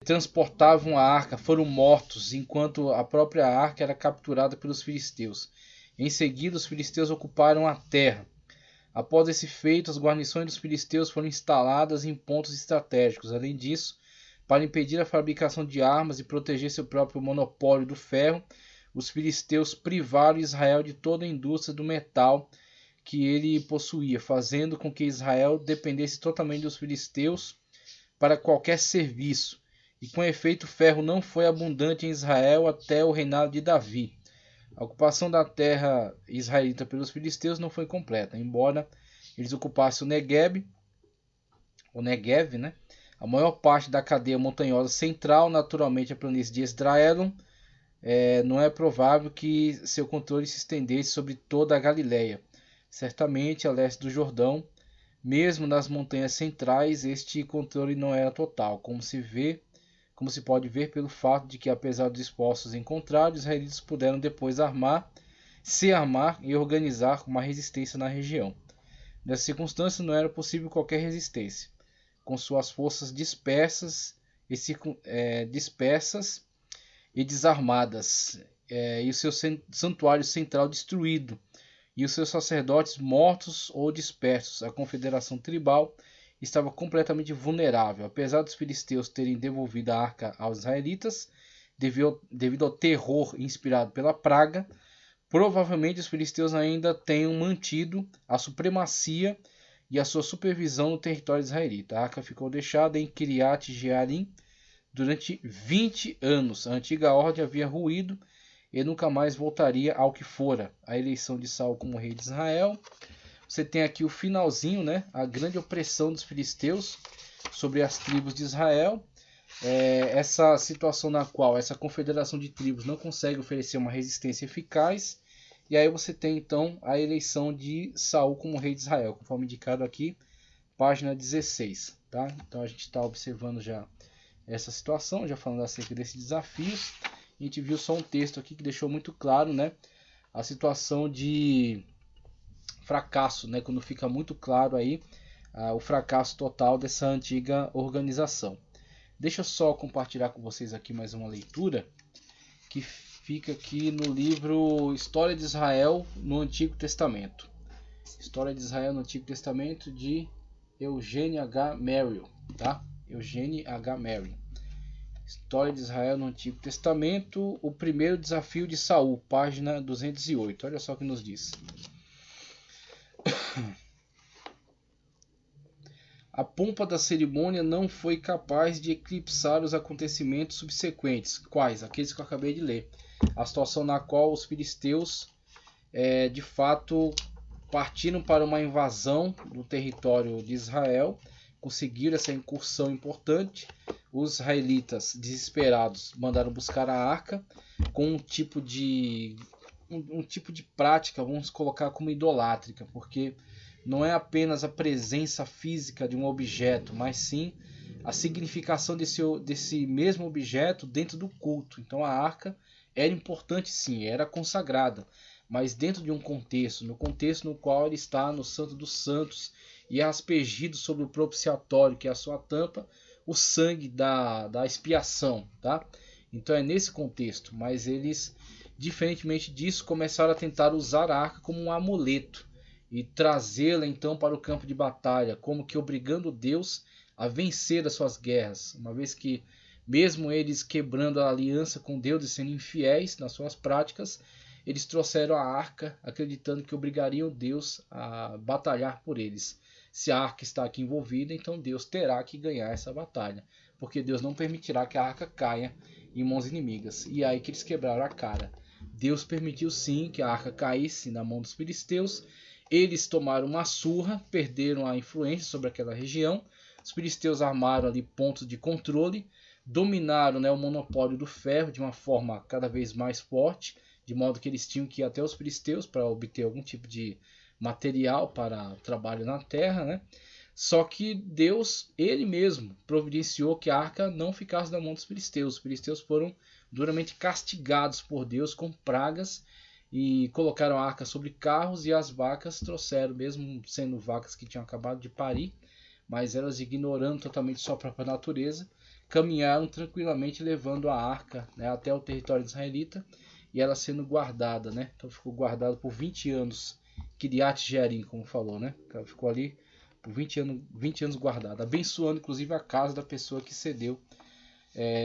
transportavam a arca foram mortos, enquanto a própria arca era capturada pelos filisteus. Em seguida, os filisteus ocuparam a terra. Após esse feito, as guarnições dos filisteus foram instaladas em pontos estratégicos. Além disso, para impedir a fabricação de armas e proteger seu próprio monopólio do ferro, os filisteus privaram Israel de toda a indústria do metal que ele possuía, fazendo com que Israel dependesse totalmente dos filisteus para qualquer serviço. E com efeito, o ferro não foi abundante em Israel até o reinado de Davi. A ocupação da terra israelita pelos filisteus não foi completa, embora eles ocupassem o Negev, né? A maior parte da cadeia montanhosa central, naturalmente a planície de Esdraelon, não é provável que seu controle se estendesse sobre toda a Galileia. Certamente a leste do Jordão, mesmo nas montanhas centrais, este controle não era total, como se pode ver pelo fato de que, apesar dos esforços encontrados, os israelitas puderam depois se armar e organizar uma resistência na região. Nessa circunstância não era possível qualquer resistência. Com suas forças dispersas e desarmadas, e o seu santuário central destruído, e os seus sacerdotes mortos ou dispersos, a confederação tribal estava completamente vulnerável. Apesar dos filisteus terem devolvido a arca aos israelitas, devido ao terror inspirado pela praga, provavelmente os filisteus ainda tenham mantido a supremacia e a sua supervisão no território israelita. A arca ficou deixada em Kiriat Jearim durante 20 anos. A antiga ordem havia ruído e nunca mais voltaria ao que fora. A eleição de Saul como rei de Israel. Você tem aqui o finalzinho, né? A grande opressão dos filisteus sobre as tribos de Israel. Essa situação na qual essa confederação de tribos não consegue oferecer uma resistência eficaz. E aí você tem então a eleição de Saul como rei de Israel, conforme indicado aqui, página 16. Tá? Então a gente está observando já essa situação, já falando acerca desses desafios. A gente viu só um texto aqui que deixou muito claro, né, a situação de fracasso, né, quando fica muito claro aí o fracasso total dessa antiga organização. Deixa eu só compartilhar com vocês aqui mais uma leitura que fica aqui no livro História de Israel no Antigo Testamento. História de Israel no Antigo Testamento de Eugene H. Merrill, tá? Eugene H. Merrill. História de Israel no Antigo Testamento, o primeiro desafio de Saul, página 208. Olha só o que nos diz. A pompa da cerimônia não foi capaz de eclipsar os acontecimentos subsequentes. Quais? Aqueles que eu acabei de ler. A situação na qual os filisteus, de fato, partiram para uma invasão do território de Israel, conseguiram essa incursão importante. Os israelitas, desesperados, mandaram buscar a arca com um tipo de prática, vamos colocar como idolátrica, porque não é apenas a presença física de um objeto, mas sim a significação desse mesmo objeto dentro do culto. Então a arca era importante, sim, era consagrada, mas dentro de um contexto, no contexto no qual ele está no Santo dos Santos e é aspergido sobre o propiciatório, que é a sua tampa, o sangue da expiação, tá? Então é nesse contexto, mas eles, diferentemente disso, começaram a tentar usar a arca como um amuleto e trazê-la então para o campo de batalha, como que obrigando Deus a vencer as suas guerras, uma vez que, mesmo eles quebrando a aliança com Deus e sendo infiéis nas suas práticas, eles trouxeram a arca acreditando que obrigariam Deus a batalhar por eles. Se a arca está aqui envolvida, então Deus terá que ganhar essa batalha, porque Deus não permitirá que a arca caia em mãos inimigas. E é aí que eles quebraram a cara. Deus permitiu sim que a arca caísse na mão dos filisteus. Eles tomaram uma surra, perderam a influência sobre aquela região. Os filisteus armaram ali pontos de controle, dominaram, né, o monopólio do ferro de uma forma cada vez mais forte, de modo que eles tinham que ir até os filisteus para obter algum tipo de material para trabalho na terra, né? Só que Deus, ele mesmo, providenciou que a arca não ficasse na mão dos filisteus. Os filisteus foram duramente castigados por Deus com pragas e colocaram a arca sobre carros, e as vacas trouxeram, mesmo sendo vacas que tinham acabado de parir, mas elas ignorando totalmente sua própria natureza, caminharam tranquilamente levando a arca, né, até o território israelita e ela sendo guardada, né? Então ficou guardada por 20 anos, Kiriat Jearim, como falou, né? Ela ficou ali por 20 anos guardada, abençoando inclusive a casa da pessoa que cedeu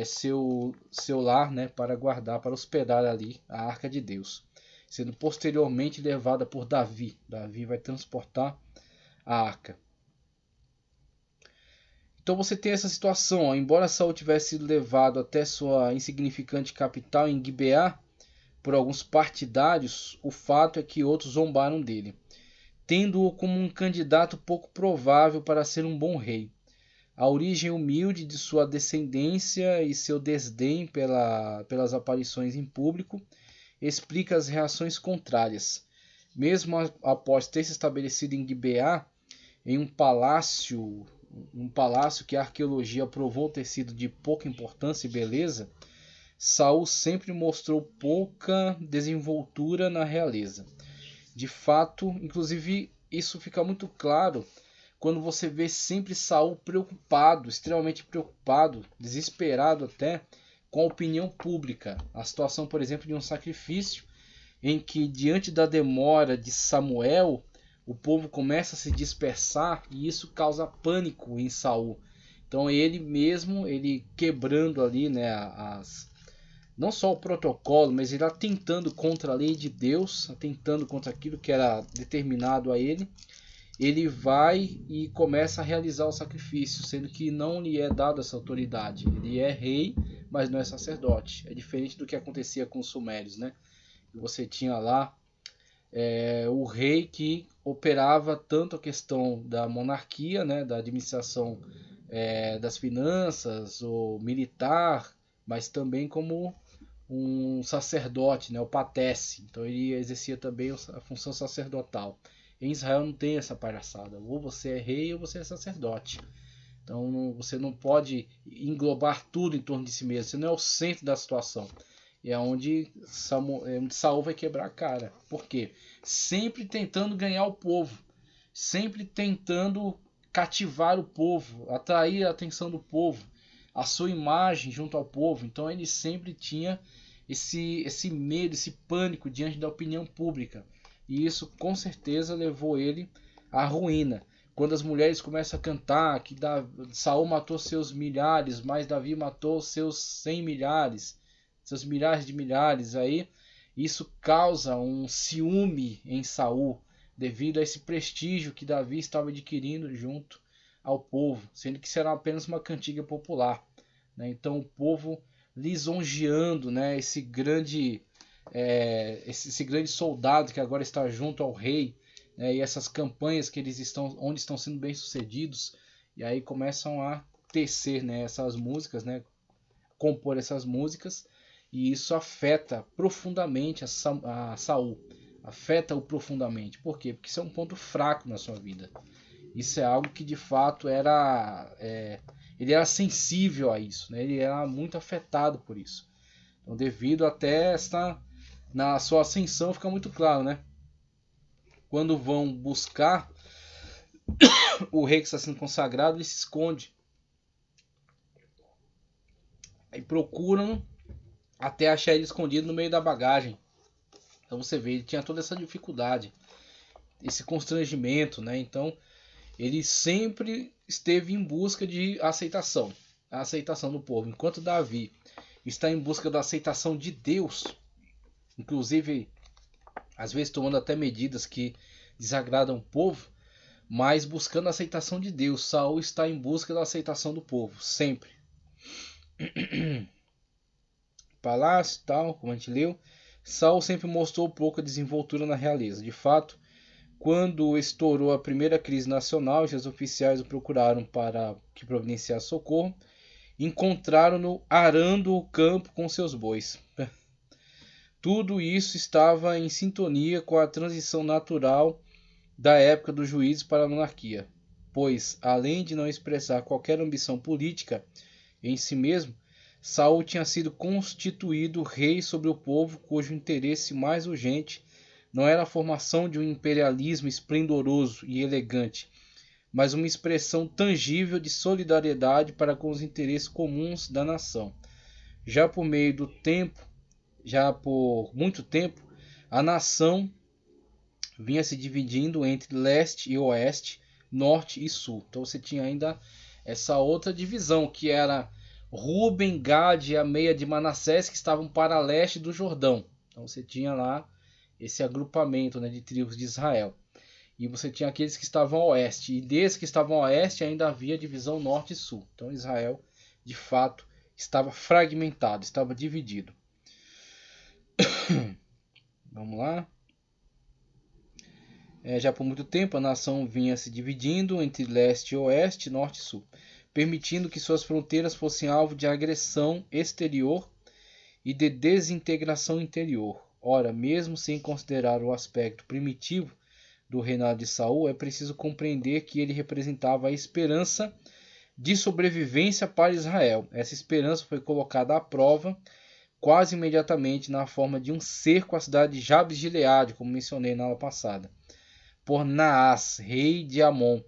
seu lar, né, para guardar, para hospedar ali a arca de Deus, sendo posteriormente levada por Davi. Davi vai transportar a arca. Então você tem essa situação, ó, embora Saul tivesse sido levado até sua insignificante capital em Gibeá por alguns partidários, o fato é que outros zombaram dele, tendo-o como um candidato pouco provável para ser um bom rei. A origem humilde de sua descendência e seu desdém pelas aparições em público explica as reações contrárias. Mesmo após ter se estabelecido em Gibeá, em um palácio que a arqueologia provou ter sido de pouca importância e beleza, Saul sempre mostrou pouca desenvoltura na realeza. De fato, inclusive isso fica muito claro quando você vê sempre Saul preocupado, extremamente preocupado, desesperado até, com a opinião pública. A situação, por exemplo, de um sacrifício em que, diante da demora de Samuel, o povo começa a se dispersar e isso causa pânico em Saul. Então ele mesmo, ele quebrando ali, né, não só o protocolo, mas ele atentando contra a lei de Deus, atentando contra aquilo que era determinado a ele, ele vai e começa a realizar o sacrifício, sendo que não lhe é dada essa autoridade. Ele é rei, mas não é sacerdote. É diferente do que acontecia com os sumérios, né? Você tinha lá o rei que operava tanto a questão da monarquia, né, da administração das finanças, ou militar, mas também como um sacerdote, né, o patesse. Então ele exercia também a função sacerdotal. Em Israel não tem essa palhaçada. Ou você é rei ou você é sacerdote. Então você não pode englobar tudo em torno de si mesmo. Você não é o centro da situação. E é onde Saul vai quebrar a cara. Por quê? Sempre tentando ganhar o povo. Sempre tentando cativar o povo. Atrair a atenção do povo. A sua imagem junto ao povo. Então ele sempre tinha esse medo, esse pânico diante da opinião pública. E isso com certeza levou ele à ruína. Quando as mulheres começam a cantar que Saul matou seus milhares, mas Davi matou seus 100 milhares, seus milhares de milhares, aí isso causa um ciúme em Saul, devido a esse prestígio que Davi estava adquirindo junto ao povo, sendo que será apenas uma cantiga popular, né? Então o povo lisonjeando, né, esse grande soldado que agora está junto ao rei, né, e essas campanhas que eles onde estão sendo bem sucedidos, e aí começam a tecer, né, essas músicas, né, compor essas músicas, e isso afeta profundamente a Saul, afeta-o profundamente. Por quê? Porque isso é um ponto fraco na sua vida. Isso é algo que de fato ele era sensível a isso, né? Ele era muito afetado por isso. Então, devido até na sua ascensão, fica muito claro, né? Quando vão buscar o rei que está sendo consagrado, ele se esconde. Aí procuram até achar ele escondido no meio da bagagem. Então você vê, ele tinha toda essa dificuldade, esse constrangimento, né? Então ele sempre esteve em busca de aceitação, a aceitação do povo. Enquanto Davi está em busca da aceitação de Deus, inclusive às vezes tomando até medidas que desagradam o povo, mas buscando a aceitação de Deus. Saul está em busca da aceitação do povo, sempre. Palácio, tal, como a gente leu, Saul sempre mostrou pouca desenvoltura na realeza. De fato, quando estourou a primeira crise nacional e os oficiais o procuraram para que providenciasse socorro, encontraram-no arando o campo com seus bois. Tudo isso estava em sintonia com a transição natural da época dos juízes para a monarquia, pois, além de não expressar qualquer ambição política em si mesmo, Saul tinha sido constituído rei sobre o povo cujo interesse mais urgente não era a formação de um imperialismo esplendoroso e elegante, mas uma expressão tangível de solidariedade para com os interesses comuns da nação. Já por muito tempo, a nação vinha se dividindo entre leste e oeste, norte e sul. Então você tinha ainda essa outra divisão, que era Ruben, Gad e a meia de Manassés, que estavam para leste do Jordão. Então você tinha lá esse agrupamento, né, de tribos de Israel. E você tinha aqueles que estavam a oeste. E desses que estavam a oeste ainda havia divisão norte e sul. Então Israel, de fato, estava fragmentado, estava dividido. Vamos lá. Já por muito tempo a nação vinha se dividindo entre leste e oeste, norte e sul, permitindo que suas fronteiras fossem alvo de agressão exterior e de desintegração interior. Ora, mesmo sem considerar o aspecto primitivo do reinado de Saul, é preciso compreender que ele representava a esperança de sobrevivência para Israel. Essa esperança foi colocada à prova quase imediatamente na forma de um cerco à cidade de Jabes de Gileade, como mencionei na aula passada, por Naás, rei de Amon.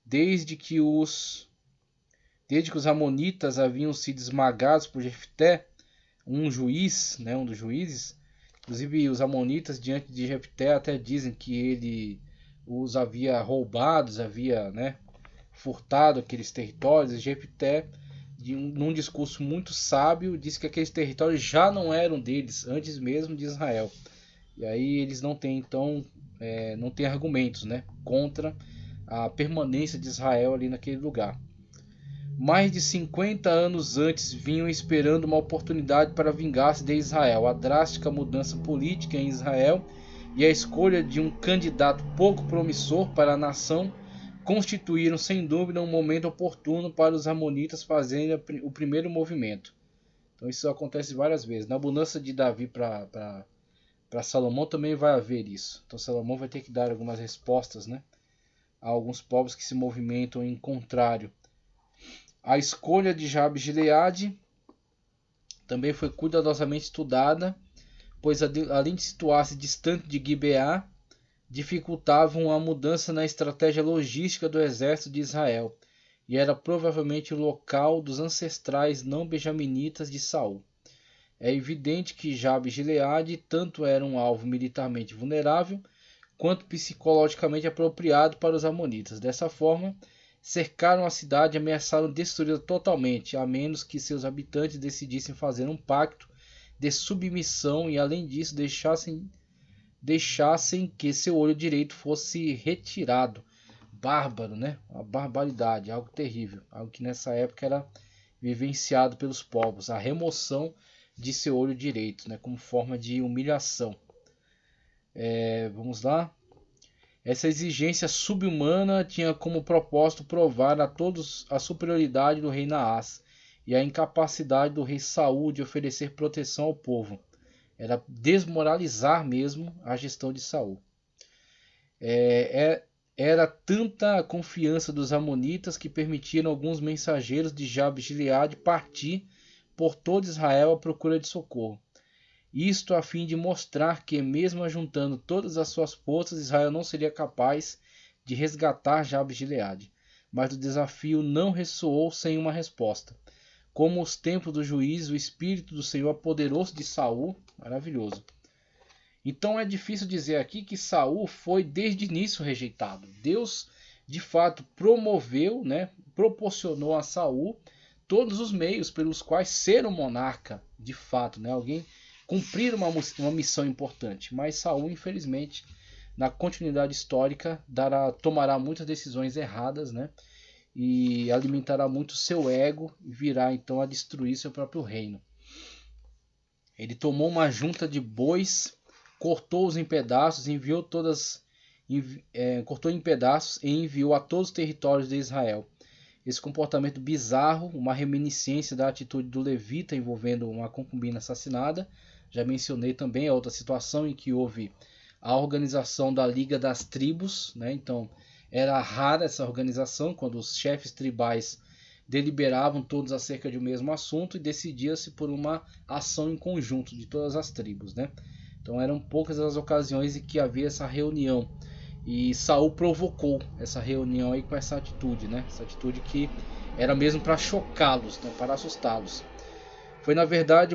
Desde que os amonitas haviam sido esmagados por Jefté, um dos juízes. Inclusive os amonitas diante de Jefté até dizem que ele os havia roubado, havia, furtado aqueles territórios. E Jefté, num discurso muito sábio, disse que aqueles territórios já não eram deles, antes mesmo de Israel. E aí eles não têm, então, não têm argumentos, contra a permanência de Israel ali naquele lugar. Mais de 50 anos antes vinham esperando uma oportunidade para vingar-se de Israel. A drástica mudança política em Israel e a escolha de um candidato pouco promissor para a nação constituíram sem dúvida um momento oportuno para os amonitas fazerem o primeiro movimento. Então isso acontece várias vezes. Na mudança de Davi para Salomão também vai haver isso. Então Salomão vai ter que dar algumas respostas, a alguns povos que se movimentam em contrário. A escolha de Jabes de Gileade também foi cuidadosamente estudada, pois além de situar-se distante de Gibeá, dificultavam a mudança na estratégia logística do exército de Israel, e era provavelmente o local dos ancestrais não benjaminitas de Saul. É evidente que Jabes de Gileade tanto era um alvo militarmente vulnerável, quanto psicologicamente apropriado para os amonitas. Dessa forma, cercaram a cidade e ameaçaram destruí-la totalmente, a menos que seus habitantes decidissem fazer um pacto de submissão e, além disso, deixassem que seu olho direito fosse retirado. Bárbaro, Uma barbaridade, algo terrível, algo que nessa época era vivenciado pelos povos, a remoção de seu olho direito, como forma de humilhação. Vamos lá. Essa exigência subhumana tinha como propósito provar a todos a superioridade do rei Naás e a incapacidade do rei Saul de oferecer proteção ao povo. Era desmoralizar mesmo a gestão de Saul. Era tanta a confiança dos amonitas que permitiram alguns mensageiros de Jabes de Gileade partir por todo Israel à procura de socorro. Isto a fim de mostrar que, mesmo ajuntando todas as suas forças, Israel não seria capaz de resgatar Jabes de Gileade. Mas o desafio não ressoou sem uma resposta. Como os tempos do juízo, o Espírito do Senhor apoderou-se de Saul. Maravilhoso. Então é difícil dizer aqui que Saul foi desde o início rejeitado. Deus, de fato, proporcionou a Saul todos os meios pelos quais ser um monarca, de fato, alguém cumprir uma missão importante. Mas Saul, infelizmente, na continuidade histórica, tomará muitas decisões erradas, e alimentará muito seu ego e virá então a destruir seu próprio reino. Ele tomou uma junta de bois, cortou-os em pedaços, cortou em pedaços e enviou a todos os territórios de Israel. Esse comportamento bizarro, uma reminiscência da atitude do levita envolvendo uma concubina assassinada. Já mencionei também a outra situação em que houve a organização da Liga das Tribos, Então era rara essa organização, quando os chefes tribais deliberavam todos acerca de um mesmo assunto e decidia-se por uma ação em conjunto de todas as tribos, Então eram poucas as ocasiões em que havia essa reunião. E Saul provocou essa reunião aí com essa atitude, né? Essa atitude que era mesmo para chocá-los, né? Para assustá-los. Foi na verdade